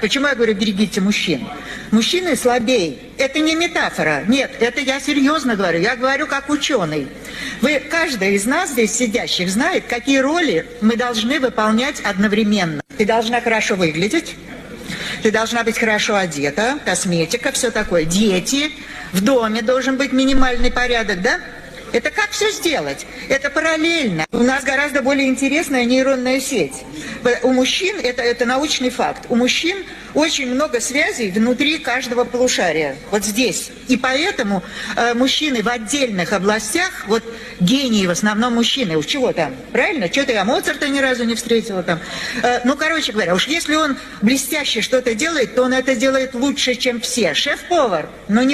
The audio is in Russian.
Почему я говорю, берегите мужчин? Мужчины слабее. Это не метафора. Нет, это я серьезно говорю. Я говорю как ученый. Каждый из нас здесь сидящих знает, какие роли мы должны выполнять одновременно. Ты должна хорошо выглядеть. Ты должна быть хорошо одета, косметика, все такое. Дети, в доме должен быть минимальный порядок, да? Это как все сделать? Это параллельно. У нас гораздо более интересная нейронная сеть. У мужчин, это научный факт, у мужчин очень много связей внутри каждого полушария, вот здесь. И поэтому мужчины в отдельных областях, вот гении в основном мужчины, уж чего там, правильно? Что-то я Моцарта ни разу не встретила там. Ну, короче говоря, уж если он блестяще что-то делает, то он это делает лучше, чем все. Шеф-повар, но не